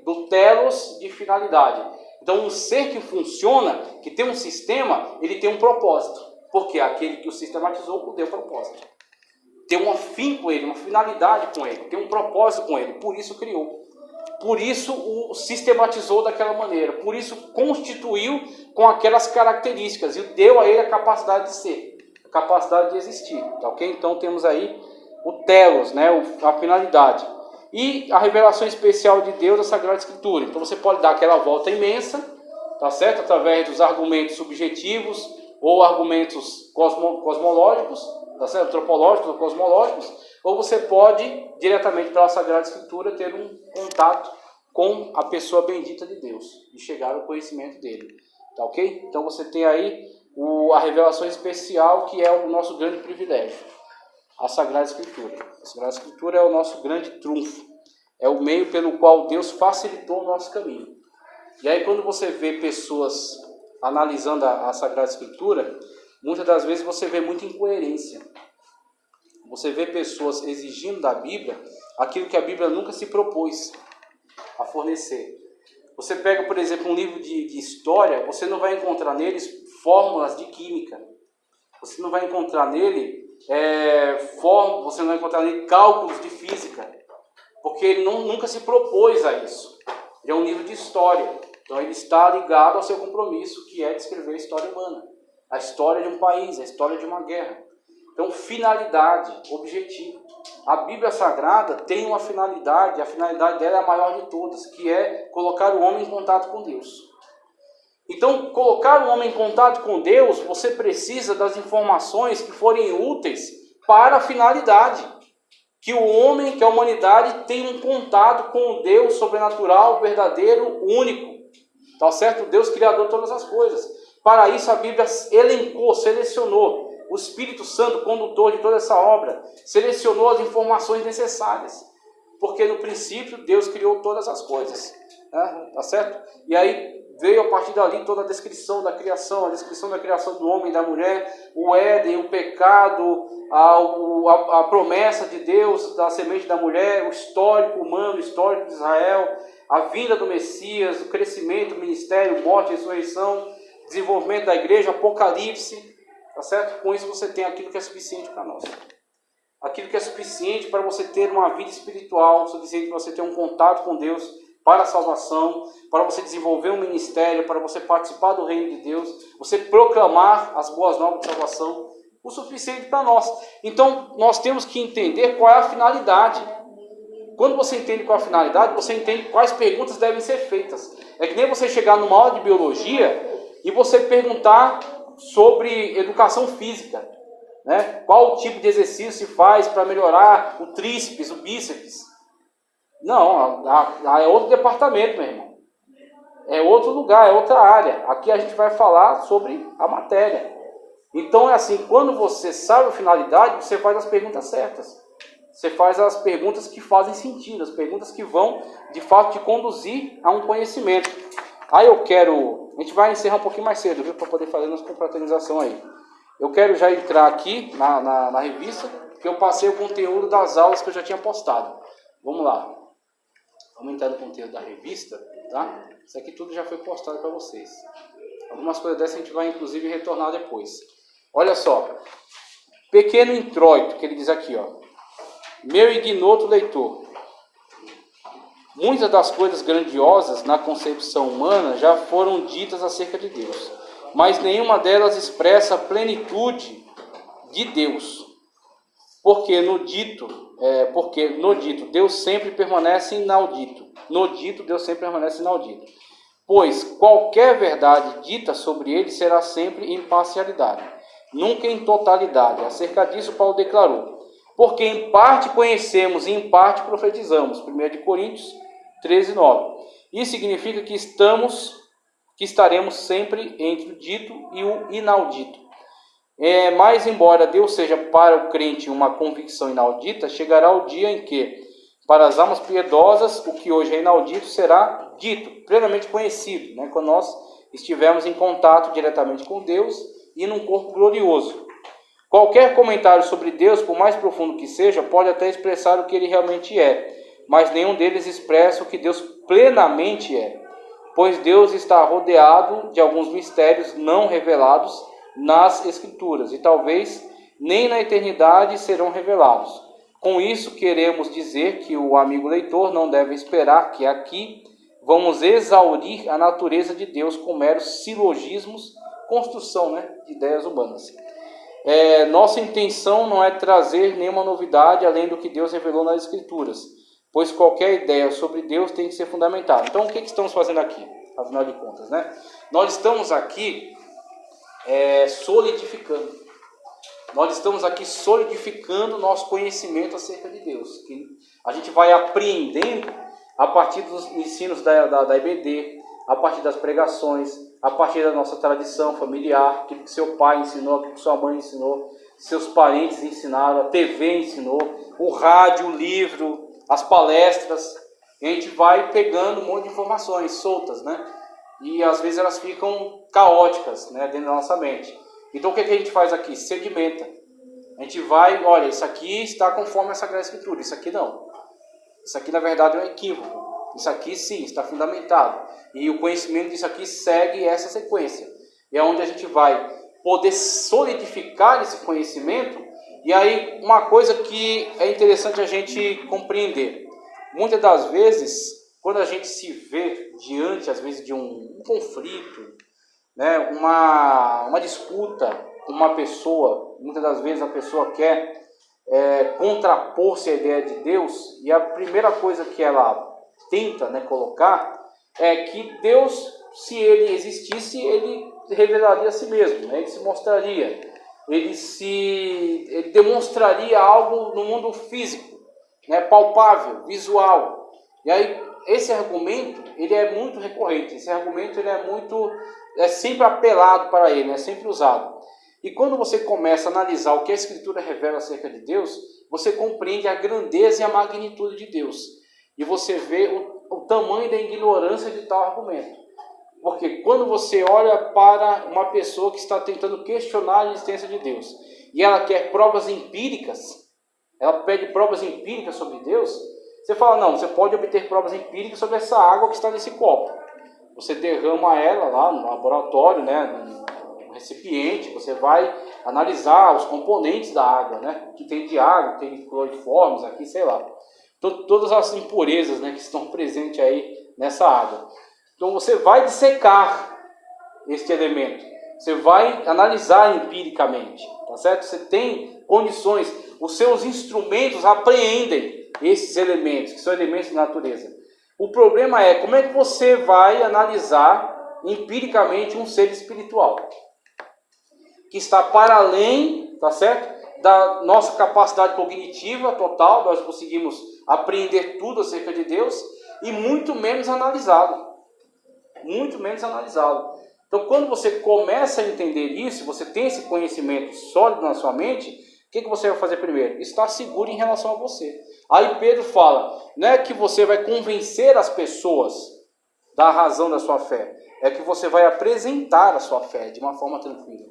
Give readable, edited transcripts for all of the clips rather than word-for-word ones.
do telos de finalidade. Então, um ser que funciona, que tem um sistema, ele tem um propósito. Porque aquele que o sistematizou, deu propósito. Tem um fim com ele, uma finalidade com ele, tem um propósito com ele, por isso criou. Por isso o sistematizou daquela maneira, por isso constituiu com aquelas características e deu a ele a capacidade de ser, a capacidade de existir. Tá, ok? Então temos aí o telos, né, a finalidade. E a revelação especial de Deus da Sagrada Escritura. Então você pode dar aquela volta imensa, tá certo? Através dos argumentos subjetivos ou argumentos cosmológicos, tá certo? Antropológicos ou cosmológicos, ou você pode, diretamente pela Sagrada Escritura, ter um contato com a pessoa bendita de Deus e chegar ao conhecimento dele. Tá ok? Então você tem aí a revelação especial, que é o nosso grande privilégio, a Sagrada Escritura. A Sagrada Escritura é o nosso grande trunfo, é o meio pelo qual Deus facilitou o nosso caminho. E aí quando você vê pessoas analisando a Sagrada Escritura, muitas das vezes você vê muita incoerência. Você vê pessoas exigindo da Bíblia aquilo que a Bíblia nunca se propôs a fornecer. Você pega, por exemplo, um livro de história, você não vai encontrar neles fórmulas de química. Você não vai encontrar nele você não vai encontrar nele cálculos de física. Porque ele nunca se propôs a isso. Ele é um livro de história. Então ele está ligado ao seu compromisso, que é descrever a história humana. A história de um país, a história de uma guerra. Então, finalidade, objetivo. A Bíblia Sagrada tem uma finalidade, a finalidade dela é a maior de todas, que é colocar o homem em contato com Deus. Então, colocar o homem em contato com Deus, você precisa das informações que forem úteis para a finalidade. Que o homem, que a humanidade tenha um contato com o Deus sobrenatural, verdadeiro, único. Tá certo? O Deus criador de todas as coisas. Para isso a Bíblia elencou, selecionou. O Espírito Santo, condutor de toda essa obra, selecionou as informações necessárias. Porque no princípio Deus criou todas as coisas. Né? Tá certo? E aí veio a partir dali toda a descrição da criação, a descrição da criação do homem e da mulher, o Éden, o pecado, a promessa de Deus, da semente da mulher, o histórico humano, o histórico de Israel, a vinda do Messias, o crescimento, o ministério, morte, ressurreição, desenvolvimento da igreja, Apocalipse. Tá certo? Com isso você tem aquilo que é suficiente para nós. Aquilo que é suficiente para você ter uma vida espiritual, suficiente para você ter um contato com Deus para a salvação, para você desenvolver um ministério, para você participar do reino de Deus, você proclamar as boas novas de salvação, o suficiente para nós. Então, nós temos que entender qual é a finalidade. Quando você entende qual é a finalidade, você entende quais perguntas devem ser feitas. É que nem você chegar numa aula de biologia e você perguntar sobre educação física, né? Qual o tipo de exercício se faz para melhorar o tríceps, o bíceps? Não, é outro departamento, meu irmão. É outro lugar, é outra área. Aqui a gente vai falar sobre a matéria. Então é assim, quando você sabe a finalidade, você faz as perguntas certas. Você faz as perguntas que fazem sentido, as perguntas que vão, de fato, te conduzir a um conhecimento. Aí a gente vai encerrar um pouquinho mais cedo, viu, para poder fazer nossa confraternização aí. Eu quero já entrar aqui na revista, porque eu passei o conteúdo das aulas que eu já tinha postado. Vamos lá. Vamos entrar no conteúdo da revista, tá? Isso aqui tudo já foi postado para vocês. Algumas coisas dessas a gente vai, inclusive, retornar depois. Olha só. Pequeno introito, que ele diz aqui, ó. Meu ignoto leitor. Muitas das coisas grandiosas na concepção humana já foram ditas acerca de Deus, mas nenhuma delas expressa a plenitude de Deus. Porque no dito Deus sempre permanece inaudito. No dito Deus sempre permanece inaudito. Pois qualquer verdade dita sobre ele será sempre em parcialidade, nunca em totalidade. Acerca disso Paulo declarou: porque em parte conhecemos e em parte profetizamos. 1 Coríntios 13:9. Isso significa que estaremos sempre entre o dito e o inaudito. Mas embora Deus seja para o crente uma convicção inaudita, chegará o dia em que, para as almas piedosas, o que hoje é inaudito será dito, plenamente conhecido, né? Quando nós estivermos em contato diretamente com Deus e num corpo glorioso. Qualquer comentário sobre Deus, por mais profundo que seja, pode até expressar o que ele realmente é, mas nenhum deles expressa o que Deus plenamente é, pois Deus está rodeado de alguns mistérios não revelados nas Escrituras, e talvez nem na eternidade serão revelados. Com isso, queremos dizer que o amigo leitor não deve esperar que aqui vamos exaurir a natureza de Deus com meros silogismos, construção, de ideias humanas. Nossa intenção não é trazer nenhuma novidade além do que Deus revelou nas Escrituras, pois qualquer ideia sobre Deus tem que ser fundamentada. Então, o que estamos fazendo aqui, afinal de contas, Nós estamos aqui solidificando. Nós estamos aqui solidificando nosso conhecimento acerca de Deus. Que a gente vai apreendendo a partir dos ensinos da IBD, a partir das pregações, a partir da nossa tradição familiar, aquilo que seu pai ensinou, aquilo que sua mãe ensinou, seus parentes ensinaram, a TV ensinou, o rádio, o livro, as palestras. E a gente vai pegando um monte de informações soltas, E às vezes elas ficam caóticas, dentro da nossa mente. Então o que a gente faz aqui? Sedimenta. A gente vai, olha, isso aqui está conforme a Sagrada Escritura, isso aqui não. Isso aqui na verdade é um equívoco. Isso aqui sim, está fundamentado. E o conhecimento disso aqui segue essa sequência. E é onde a gente vai poder solidificar esse conhecimento. E aí uma coisa que é interessante a gente compreender. Muitas das vezes, quando a gente se vê diante, às vezes, de um conflito, uma disputa com uma pessoa, muitas das vezes a pessoa quer contrapor-se à ideia de Deus, e a primeira coisa que ela tenta colocar é que Deus, se ele existisse, ele revelaria a si mesmo, ele se mostraria, ele demonstraria algo no mundo físico, palpável, visual. E aí esse argumento ele é muito recorrente, esse argumento ele é sempre apelado para ele, é sempre usado. E quando você começa a analisar o que a Escritura revela acerca de Deus, você compreende a grandeza e a magnitude de Deus. E você vê o tamanho da ignorância de tal argumento. Porque quando você olha para uma pessoa que está tentando questionar a existência de Deus, e ela quer provas empíricas, ela pede provas empíricas sobre Deus, você fala, não, você pode obter provas empíricas sobre essa água que está nesse copo. Você derrama ela lá no laboratório, no recipiente, você vai analisar os componentes da água, que tem de água, tem cloriformes aqui, sei lá. Todas as impurezas que estão presentes aí nessa água. Então você vai dissecar este elemento, você vai analisar empiricamente, tá certo? Você tem condições, os seus instrumentos apreendem esses elementos, que são elementos de natureza. O problema é como é que você vai analisar empiricamente um ser espiritual, que está para além, tá certo? Da nossa capacidade cognitiva total, nós conseguimos aprender tudo acerca de Deus, e muito menos analisá-lo. Muito menos analisá-lo. Então, quando você começa a entender isso, você tem esse conhecimento sólido na sua mente, o que você vai fazer primeiro? Estar seguro em relação a você. Aí Pedro fala, não é que você vai convencer as pessoas da razão da sua fé, é que você vai apresentar a sua fé de uma forma tranquila.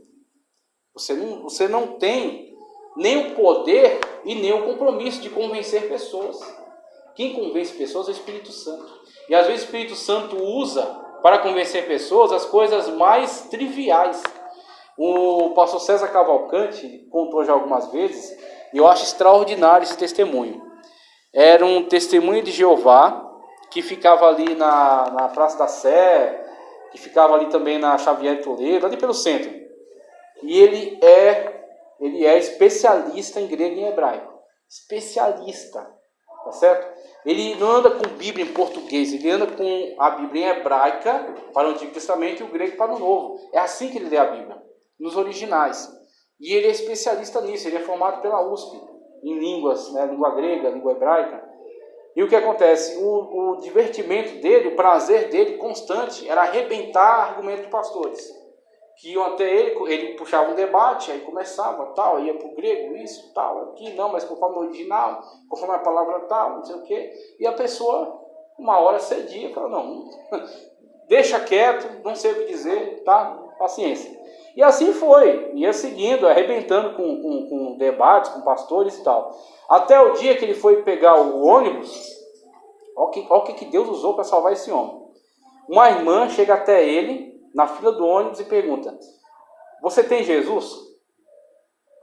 Você não tem nem o poder e nem o compromisso de convencer pessoas. Quem convence pessoas é o Espírito Santo. E às vezes o Espírito Santo usa para convencer pessoas as coisas mais triviais. O pastor César Cavalcante contou já algumas vezes, e eu acho extraordinário esse testemunho. Era um testemunho de Jeová, que ficava ali na Praça da Sé, que ficava ali também na Xavier Toledo, ali pelo centro. E ele é especialista em grego e em hebraico. Especialista, tá certo? Ele não anda com Bíblia em português, ele anda com a Bíblia em hebraica para o Antigo Testamento e o grego para o Novo. É assim que ele lê a Bíblia, nos originais. E ele é especialista nisso, ele é formado pela USP, em línguas, língua grega, língua hebraica. E o que acontece? O divertimento dele, o prazer dele constante, era arrebentar argumentos de pastores. Que iam até ele puxava um debate, aí começava, tal, ia para o grego, isso, tal, aqui, não, mas conforme o original, conforme a palavra tal, não sei o quê. E a pessoa, uma hora cedia, fala, não, deixa quieto, não sei o que dizer, tá, paciência. E assim foi, ia seguindo, arrebentando com debates, com pastores e tal. Até o dia que ele foi pegar o ônibus Olha o que Deus usou para salvar esse homem. Uma irmã chega até ele, na fila do ônibus, e pergunta: você tem Jesus?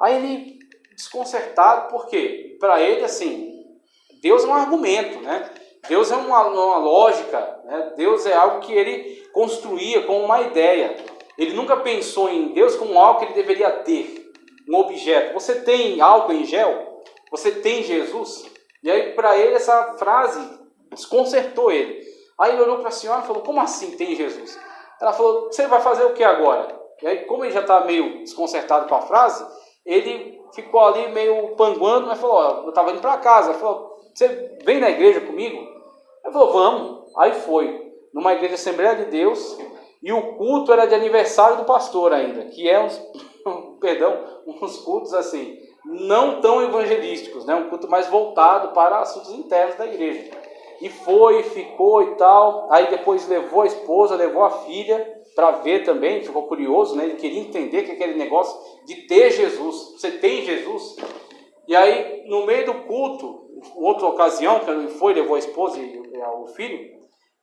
Aí ele, desconcertado, por quê? Para ele, assim, Deus é um argumento, né? Deus é uma lógica, né? Deus é algo que ele construía como uma ideia. Ele nunca pensou em Deus como algo que ele deveria ter, um objeto. Você tem álcool em gel? Você tem Jesus? E aí, para ele, essa frase desconcertou ele. Aí ele olhou para a senhora e falou: como assim tem Jesus? Ela falou: você vai fazer o que agora? E aí, como ele já está meio desconcertado com a frase, ele ficou ali meio panguando, mas falou: eu estava indo para casa. Ela falou: você vem na igreja comigo? Ele falou: vamos. Aí foi, numa igreja Assembleia de Deus, e o culto era de aniversário do pastor ainda, que é uns cultos assim, não tão evangelísticos, né? Um culto mais voltado para assuntos internos da igreja. E foi, ficou e tal. Aí depois levou a esposa, levou a filha para ver também, ficou curioso, né? Ele queria entender que aquele negócio de ter Jesus. Você tem Jesus? E aí, no meio do culto, outra ocasião, que ele foi, levou a esposa e o filho,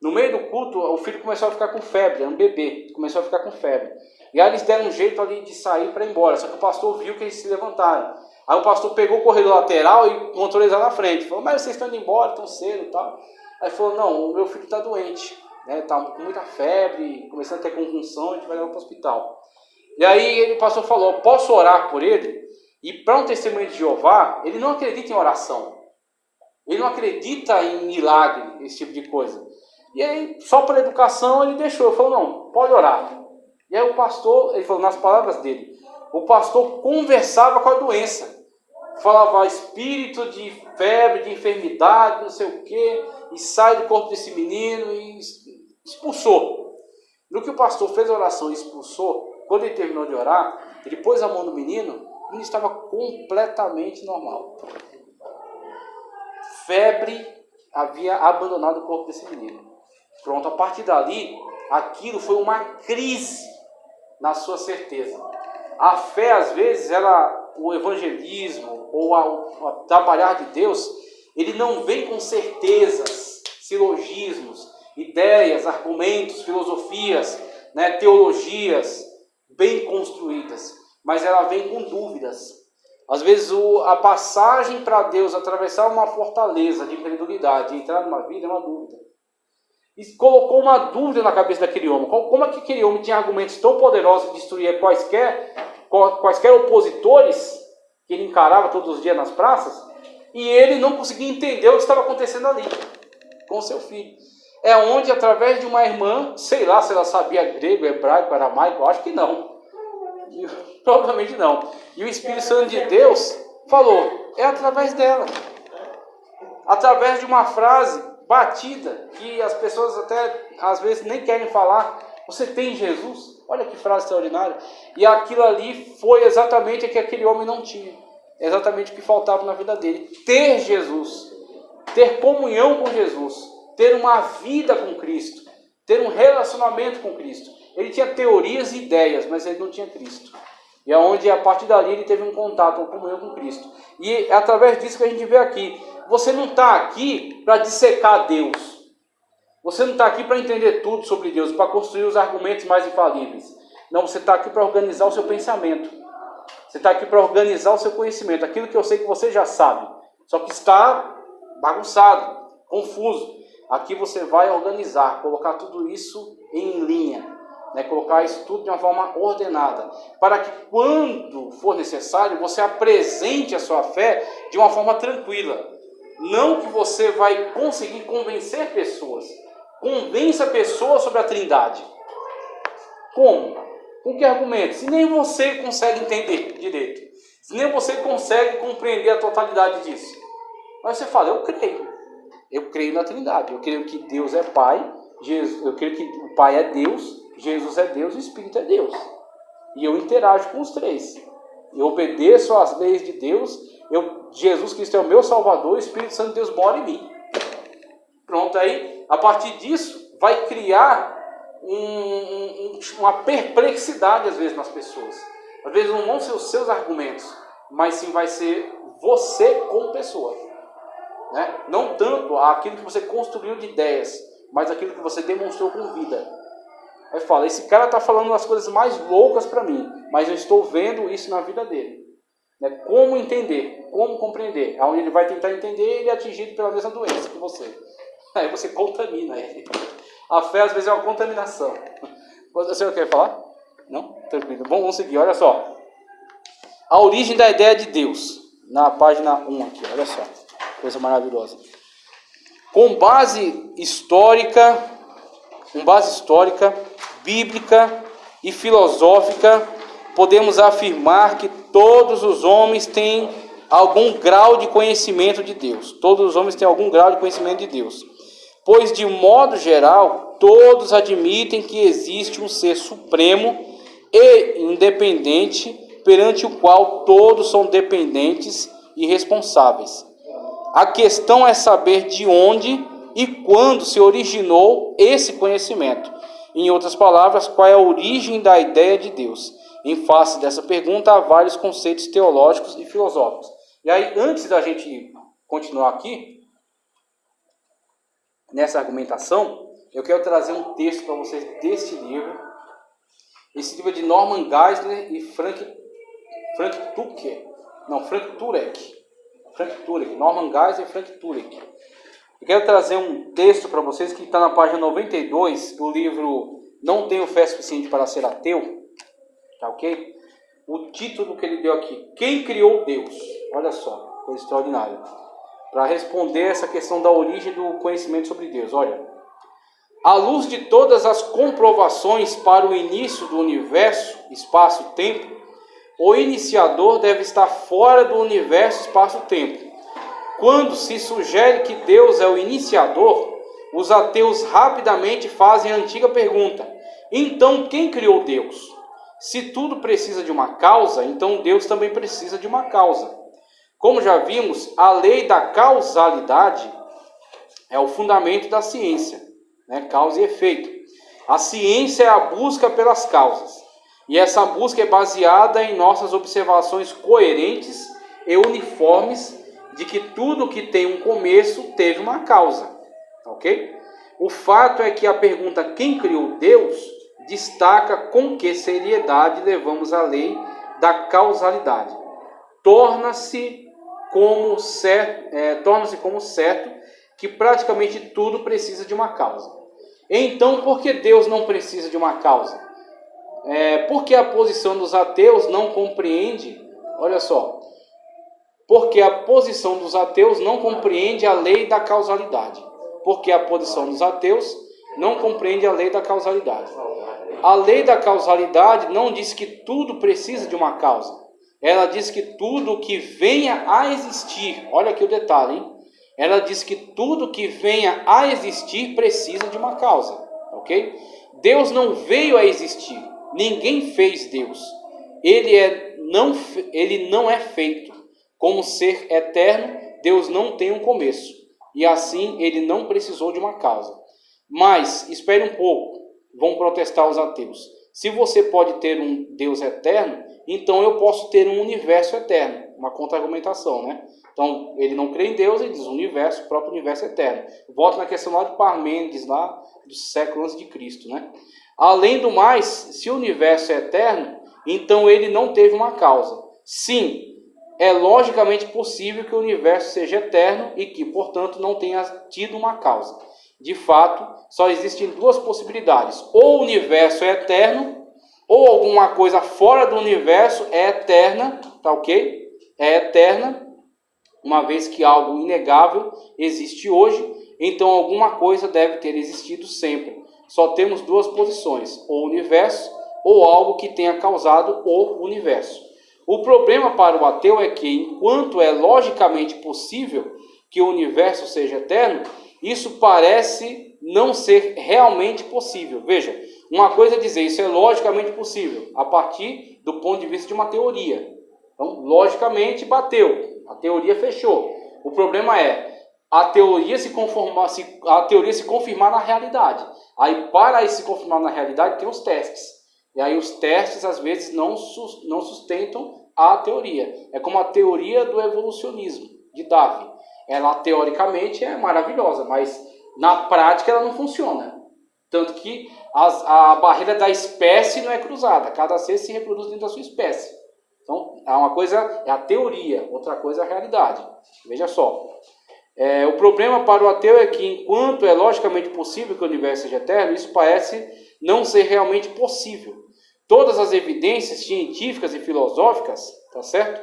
no meio do culto, o filho começou a ficar com febre, era um bebê, começou a ficar com febre. E aí eles deram um jeito ali de sair para ir embora, só que o pastor viu que eles se levantaram. Aí o pastor pegou o corredor lateral e encontrou eles lá na frente. Falou: mas vocês estão indo embora tão cedo e tal. Aí falou: não, o meu filho está doente, né? Está com muita febre, começando a ter convulsão, a gente vai levar para o hospital. E aí o pastor falou: posso orar por ele? E para um testemunho de Jeová, ele não acredita em oração. Ele não acredita em milagre, esse tipo de coisa. E aí, só por educação, ele deixou. Ele falou: não, pode orar. E aí o pastor, ele falou nas palavras dele, o pastor conversava com a doença. Falava: espírito de febre, de enfermidade, não sei o quê, e sai do corpo desse menino, e expulsou. No que o pastor fez a oração e expulsou, quando ele terminou de orar, ele pôs a mão no menino, o menino estava completamente normal. Febre havia abandonado o corpo desse menino. Pronto, a partir dali, aquilo foi uma crise na sua certeza. A fé, às vezes, o evangelismo ou o trabalhar de Deus, ele não vem com certezas, silogismos, ideias, argumentos, filosofias, né, teologias bem construídas, mas ela vem com dúvidas. Às vezes a passagem para Deus atravessar uma fortaleza de incredulidade e entrar numa vida é uma dúvida. E colocou uma dúvida na cabeça daquele homem. Como é que aquele homem tinha argumentos tão poderosos de destruir quaisquer opositores que ele encarava todos os dias nas praças, e ele não conseguia entender o que estava acontecendo ali com o seu filho. É onde, através de uma irmã, sei lá se ela sabia grego, hebraico, aramaico, eu acho que não. Provavelmente não. E o Espírito Santo de Deus falou: é através dela. Através de uma frase batida, que as pessoas até às vezes nem querem falar: você tem Jesus? Olha que frase extraordinária. E aquilo ali foi exatamente o que aquele homem não tinha. Exatamente o que faltava na vida dele. Ter Jesus. Ter comunhão com Jesus. Ter uma vida com Cristo. Ter um relacionamento com Cristo. Ele tinha teorias e ideias, mas ele não tinha Cristo. E é onde, a partir dali, ele teve um contato, uma comunhão com Cristo. E é através disso que a gente vê aqui. Você não está aqui para dissecar Deus. Você não está aqui para entender tudo sobre Deus, para construir os argumentos mais infalíveis. Não, você está aqui para organizar o seu pensamento. Você está aqui para organizar o seu conhecimento. Aquilo que eu sei que você já sabe. Só que está bagunçado, confuso. Aqui você vai organizar, colocar tudo isso em linha. Né, colocar isso tudo de uma forma ordenada, para que quando for necessário, você apresente a sua fé de uma forma tranquila. Não que você vai conseguir convencer pessoas. Convença pessoas sobre a Trindade. Como? Com que argumento? Se nem você consegue entender direito. Se nem você consegue compreender a totalidade disso. Mas você fala: eu creio. Eu creio na Trindade. Eu creio que Deus é Pai. Eu creio que o Pai é Deus. Jesus é Deus e o Espírito é Deus. E eu interajo com os três. Eu obedeço às leis de Deus. Jesus Cristo é o meu Salvador. O Espírito Santo de Deus mora em mim. Pronto, aí, a partir disso, vai criar uma perplexidade, às vezes, nas pessoas. Às vezes não vão ser os seus argumentos, mas sim vai ser você como pessoa. né? Não tanto aquilo que você construiu de ideias, mas aquilo que você demonstrou com vida. Aí fala, esse cara está falando as coisas mais loucas para mim, mas eu estou vendo isso na vida dele. Né? Como entender, como compreender. Aonde ele vai tentar entender, ele é atingido pela mesma doença que você. Aí você contamina ele. A fé às vezes é uma contaminação. Você quer falar? Não? Tranquilo. Bom, vamos seguir, olha só. A origem da ideia de Deus. Na página 1 aqui, olha só. Coisa maravilhosa. Com base histórica, bíblica e filosófica, podemos afirmar que todos os homens têm algum grau de conhecimento de Deus. Todos os homens têm algum grau de conhecimento de Deus. Pois, de modo geral, todos admitem que existe um ser supremo e independente, perante o qual todos são dependentes e responsáveis. A questão é saber de onde e quando se originou esse conhecimento. Em outras palavras, qual é a origem da ideia de Deus? Em face dessa pergunta, há vários conceitos teológicos e filosóficos. E aí, antes da gente continuar aqui, nessa argumentação, eu quero trazer um texto para vocês deste livro. Esse livro é de Norman Geisler e Frank Turek. Norman Geisler e Frank Turek. Eu quero trazer um texto para vocês que está na página 92 do livro Não Tenho Fé Suficiente para Ser Ateu. Tá ok? O título que ele deu aqui, Quem Criou Deus? Olha só, coisa extraordinária. Para responder essa questão da origem do conhecimento sobre Deus. Olha, à luz de todas as comprovações para o início do universo, espaço e tempo, o iniciador deve estar fora do universo, espaço e tempo. Quando se sugere que Deus é o iniciador, os ateus rapidamente fazem a antiga pergunta: então quem criou Deus? Se tudo precisa de uma causa, então Deus também precisa de uma causa. Como já vimos, a lei da causalidade é o fundamento da ciência, né? Causa e efeito. A ciência é a busca pelas causas. E essa busca é baseada em nossas observações coerentes e uniformes de que tudo que tem um começo teve uma causa. Ok? O fato é que a pergunta quem criou Deus destaca com que seriedade levamos a lei da causalidade. Torna-se como certo que praticamente tudo precisa de uma causa. Então, por que Deus não precisa de uma causa? Porque a posição dos ateus não compreende, olha só, porque a posição dos ateus não compreende a lei da causalidade. Porque a posição dos ateus não compreende a lei da causalidade. A lei da causalidade não diz que tudo precisa de uma causa. Ela diz que tudo que venha a existir, olha aqui o detalhe, hein? Ela diz que tudo que venha a existir precisa de uma causa, ok? Deus não veio a existir, ninguém fez Deus. Ele não é feito. Como ser eterno, Deus não tem um começo, e assim ele não precisou de uma causa. Mas, espere um pouco, vão protestar os ateus. Se você pode ter um Deus eterno, então eu posso ter um universo eterno. Uma contra-argumentação, né? Então, ele não crê em Deus, ele diz o próprio universo eterno. Volto na questão lá de Parmênides, lá do século antes de Cristo, né? Além do mais, se o universo é eterno, então ele não teve uma causa. Sim, é logicamente possível que o universo seja eterno e que, portanto, não tenha tido uma causa. De fato, só existem duas possibilidades. Ou o universo é eterno, ou alguma coisa fora do universo é eterna, tá ok? É eterna, uma vez que algo inegável existe hoje, então alguma coisa deve ter existido sempre. Só temos duas posições, ou o universo, ou algo que tenha causado o universo. O problema para o ateu é que, enquanto é logicamente possível que o universo seja eterno, isso parece não ser realmente possível. Veja, uma coisa é dizer isso é logicamente possível, a partir do ponto de vista de uma teoria. Então, logicamente, bateu, a teoria fechou. O problema é a teoria se confirmar na realidade. Aí, para se confirmar na realidade, tem os testes. E aí, os testes, às vezes, não sustentam a teoria. É como a teoria do evolucionismo, de Darwin. Ela, teoricamente, é maravilhosa, mas na prática ela não funciona. Tanto que a barreira da espécie não é cruzada. Cada ser se reproduz dentro da sua espécie. Então, uma coisa é a teoria, outra coisa é a realidade. Veja só. O problema para o ateu é que, enquanto é logicamente possível que o universo seja eterno, isso parece não ser realmente possível. Todas as evidências científicas e filosóficas, tá certo?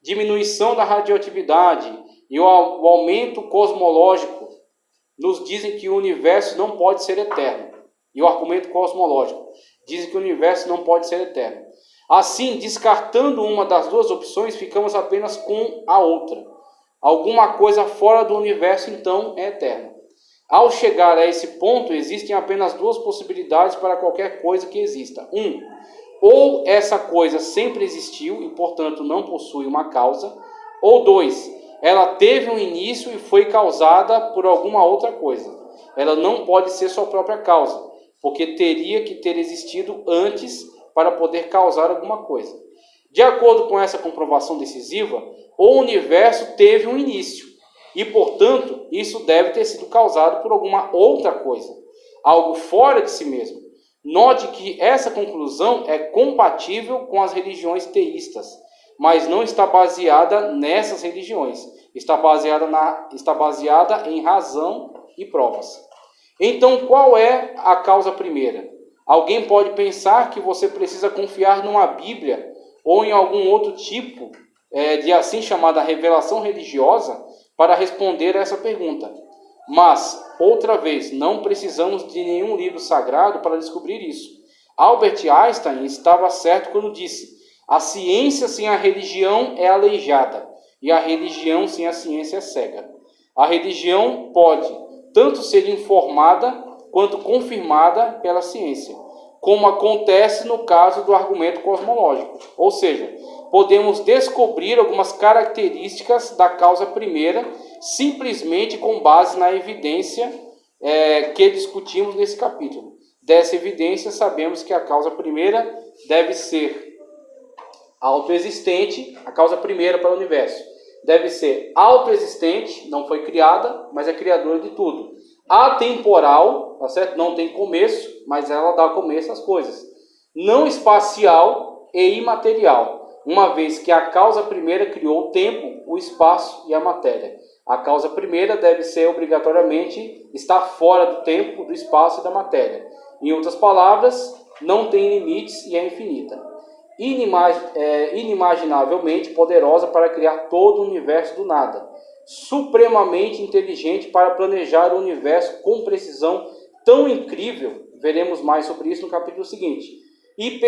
Diminuição da radioatividade e o aumento cosmológico nos dizem que o universo não pode ser eterno. E o argumento cosmológico dizem que o universo não pode ser eterno. Assim, descartando uma das duas opções, ficamos apenas com a outra. Alguma coisa fora do universo, então, é eterna. Ao chegar a esse ponto, existem apenas duas possibilidades para qualquer coisa que exista. Ou essa coisa sempre existiu e, portanto, não possui uma causa. Ou 2, ela teve um início e foi causada por alguma outra coisa. Ela não pode ser sua própria causa, porque teria que ter existido antes para poder causar alguma coisa. De acordo com essa comprovação decisiva, o universo teve um início e, portanto, isso deve ter sido causado por alguma outra coisa, algo fora de si mesmo. Note que essa conclusão é compatível com as religiões teístas, mas não está baseada nessas religiões. Está baseada em razão e provas. Então, qual é a causa primeira? Alguém pode pensar que você precisa confiar numa Bíblia ou em algum outro tipo de assim chamada revelação religiosa para responder a essa pergunta. Mas, outra vez, não precisamos de nenhum livro sagrado para descobrir isso. Albert Einstein estava certo quando disse: a ciência sem a religião é aleijada, e a religião sem a ciência é cega. A religião pode tanto ser informada quanto confirmada pela ciência, como acontece no caso do argumento cosmológico. Ou seja, podemos descobrir algumas características da causa primeira simplesmente com base na evidência que discutimos nesse capítulo. Dessa evidência, sabemos que a causa primeira deve ser autoexistente, a causa primeira para o universo. Deve ser autoexistente, não foi criada, mas é criadora de tudo. Atemporal, tá certo? Não tem começo, mas ela dá começo às coisas. Não espacial e imaterial, uma vez que a causa primeira criou o tempo, o espaço e a matéria. A causa primeira deve ser obrigatoriamente estar fora do tempo, do espaço e da matéria. Em outras palavras, não tem limites e é infinita. Inimaginavelmente poderosa para criar todo o universo do nada. Supremamente inteligente para planejar o universo com precisão tão incrível. Veremos mais sobre isso no capítulo seguinte. E